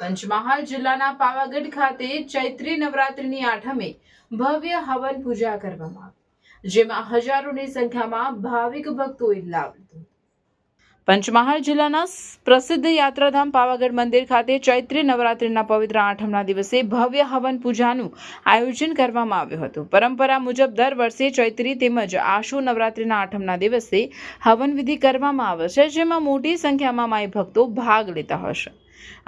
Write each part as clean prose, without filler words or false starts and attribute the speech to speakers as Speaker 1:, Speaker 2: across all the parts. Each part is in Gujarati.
Speaker 1: પંચમહાલ જિલ્લાના પાવાગઢ ખાતે ચૈત્રી નવરાત્રિની આઠમે ભવ્ય હવન પૂજા કરવામાં આવી, જેમાં હજારોની સંખ્યામાં ભાવિક ભક્તોએ લાભ લીધો. પંચમહાલ જિલ્લાના પ્રસિદ્ધ યાત્રાધામ પાવાગઢ મંદિર ખાતે ચૈત્રી નવરાત્રિના પવિત્ર આઠમના દિવસે ભવ્ય હવન પૂજાનું આયોજન કરવામાં આવ્યું હતું. પરંપરા મુજબ દર વર્ષે ચૈત્રી તેમજ આશો નવરાત્રિના આઠમના દિવસે હવન વિધિ કરવામાં આવે છે, જેમાં મોટી સંખ્યામાં માઈ ભક્તો ભાગ લેતા હશે.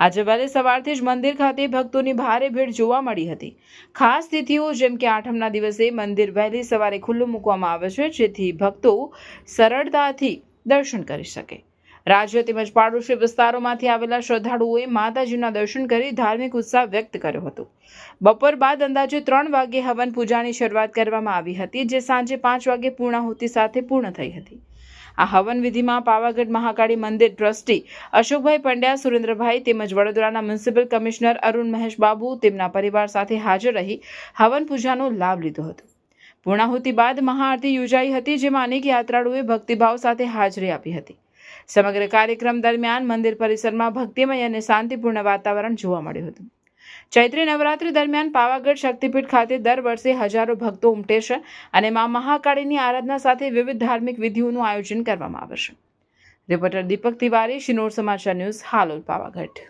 Speaker 1: આજે વહેલી સવારથી જ મંદિર ખાતે ભક્તોની ભારે ભીડ જોવા મળી હતી. ખાસ તિથિઓ જેમ કે આઠમના દિવસે મંદિર વહેલી સવારે ખુલ્લું મૂકવામાં આવે છે, જેથી ભક્તો સરળતાથી દર્શન કરી શકે. રાજ્ય તેમજ પાડોશી વિસ્તારોમાંથી આવેલા શ્રદ્ધાળુઓએ માતાજીના દર્શન કરી ધાર્મિક ઉત્સાહ વ્યક્ત કર્યો હતો. બપોર બાદ અંદાજે 3 વાગે હવન પૂજાની શરૂઆત કરવામાં આવી હતી, જે સાંજે 5 વાગે પૂર્ણાહુતિ સાથે પૂર્ણ થઈ હતી. આ હવન વિધિમાં પાવાગઢ મહાકાળી મંદિર ટ્રસ્ટી અશોકભાઈ પંડ્યા, સુરેન્દ્રભાઈ તેમજ વડોદરાના મ્યુનિસિપલ કમિશનર અરુણ મહેશ બાબુ તેમના પરિવાર સાથે હાજર રહી હવન પૂજાનો લાભ લીધો હતો. પૂર્ણાહુતિ બાદ મહાઆરતી યોજાઈ હતી, જેમાં અનેક યાત્રાળુઓએ ભક્તિભાવ સાથે હાજરી આપી હતી. સમગ્ર કાર્યક્રમ દરમિયાન મંદિર પરિસરમાં ભક્તિમય અને શાંતિપૂર્ણ વાતાવરણ જોવા મળ્યું હતું. ચૈત્રી નવરાત્રી દરમિયાન પાવાગઢ શક્તિપીઠ ખાતે દર વર્ષે હજારો ભક્તો ઉમટે છે અને મા મહાકાળીની આરાધના સાથે વિવિધ ધાર્મિક વિધિઓનું આયોજન કરવામાં આવે છે. રિપોર્ટર દીપક તિવારી, શિનોર સમાચાર ન્યૂઝ, હાલોલ, પાવાગઢ.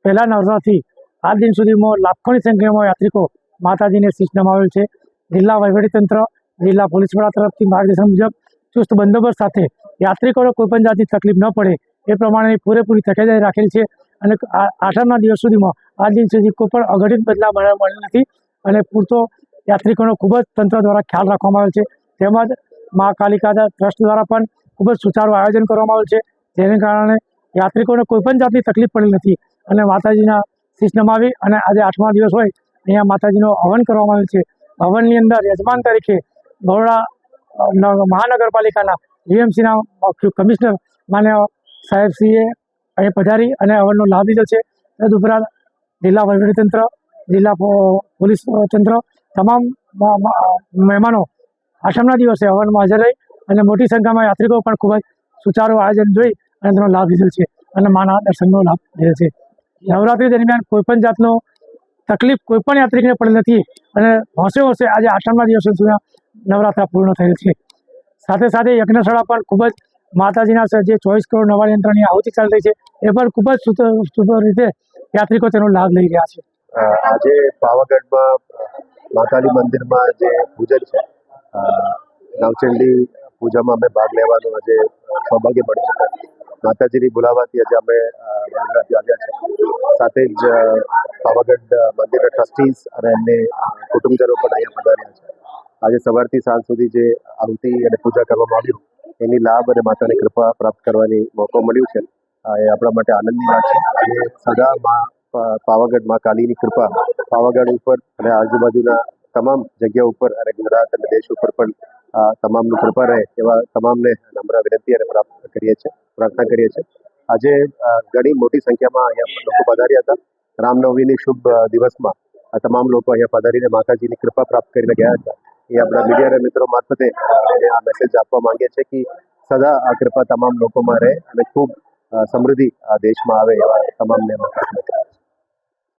Speaker 2: પહેલા નવરાત્રિથી આ દિન સુધીમાં લાખોની સંખ્યામાં યાત્રિકો માતાજીને શીશ નમાવેલ છે. જિલ્લા વહીવટીતંત્ર, જિલ્લા પોલીસ વડા તરફથી માર્ગદર્શન મુજબ ચુસ્ત બંદોબસ્ત સાથે યાત્રિકોને કોઈપણ જાતની તકલીફ ન પડે એ પ્રમાણેની પૂરેપૂરી તકેદારી રાખેલી છે. અને આઠમના દિવસ સુધીમાં આ દિન સુધી કોઈ પણ અઘટિત બદલાવ મળેલ નથી અને પૂરતો યાત્રિકોનો ખૂબ જ તંત્ર દ્વારા ખ્યાલ રાખવામાં આવેલ છે. તેમજ મા કાલિકા ટ્રસ્ટ દ્વારા પણ ખૂબ જ સુચારું આયોજન કરવામાં આવેલ છે, જેને કારણે યાત્રિકોને કોઈપણ જાતની તકલીફ પડેલ નથી અને માતાજીના શીશ નમાવી અને આજે આઠમા દિવસ હોય અહીંયા માતાજીનો હવન કરવામાં આવેલ છે. હવનની અંદર યજમાન તરીકે બરોડા મહાનગરપાલિકાના જીએમસીના કમિશનર માન્ય સાહેબશ્રીએ અહીં પધારી અને હવનનો લાભ લીધો છે. તદુપરાંત જિલ્લા વહીવટીતંત્ર, જિલ્લા પોલીસ તંત્ર, તમામ મહેમાનો આઠમના દિવસે હવનમાં હાજર રહી અને મોટી સંખ્યામાં યાત્રિકો પણ ખૂબ જ સુચારું આયોજન જોઈ અને તેનો લાભ લીધેલ છે અને માના દર્શનનો લાભ લીધેલ છે. નવરાત્રિ દરમિયાન કોઈપણ જાતનો તકલીફ કોઈપણ યાત્રિકને પડેલ નથી અને હોંશે હોંશે આજે આઠમના દિવસો સુધી નવરાત્રા પૂર્ણ થયેલ છે. સાથે સાથે યજ્ઞશાળા પણ ખૂબ જ માતાજીના જે 24 કરોડ નવા યંત્રની આહુતિ ચાલી રહી છે એ પણ ખૂબ જ સુંદર રીતે યાત્રિકો તેનો લાભ લઈ રહ્યા છે.
Speaker 3: આજે પાવાગઢમાં મહાકાળી મંદિરમાં જે પૂજન છે, નવચંડી પૂજામાં અમે ભાગ લેવાનું આજે સૌભાગ્ય મળ્યું છે. માતાજીની બોલાવાથી આજે અમે વડોદરાથી આવ્યા છે. સાથે જ પાવાગઢ મંદિરના ટ્રસ્ટીઝ અને એમની કુટુંબજનો પણ અહીંયા પધાર્યા છે. આજે સવારથી સાંજ સુધી જે આરતી અને પૂજા કરવામાં આવ્યું એની લાભ અને માતાની કૃપા પ્રાપ્ત કરવાની મોકો મળ્યું છે. એ આપણા માટે આનંદની વાત છે. અને સદા પાવાગઢ મા કાલીની કૃપા પાવાગઢ ઉપર અને આજુબાજુના તમામ જગ્યા ઉપર અને ગુજરાત અને દેશ ઉપર પણ તમામની કૃપા રહે એવા તમામને નમ્ર વિનંતી અને પ્રાર્થના કરીએ છીએ. આજે ઘણી મોટી સંખ્યામાં અહીંયા લોકો પધાર્યા હતા. રામનવમીની શુભ દિવસમાં આ તમામ લોકો અહીંયા પધારીને માતાજીની કૃપા પ્રાપ્ત કરીને ગયા હતા. એ આપણા મીડિયાના મિત્રો મારફતે આ મેસેજ આપવા માંગીએ છીએ કે સદા આ કૃપા તમામ લોકોમાં રહે અને ખૂબ સમૃદ્ધિ આ દેશમાં આવે એવા તમામને પ્રાર્થના કરીએ.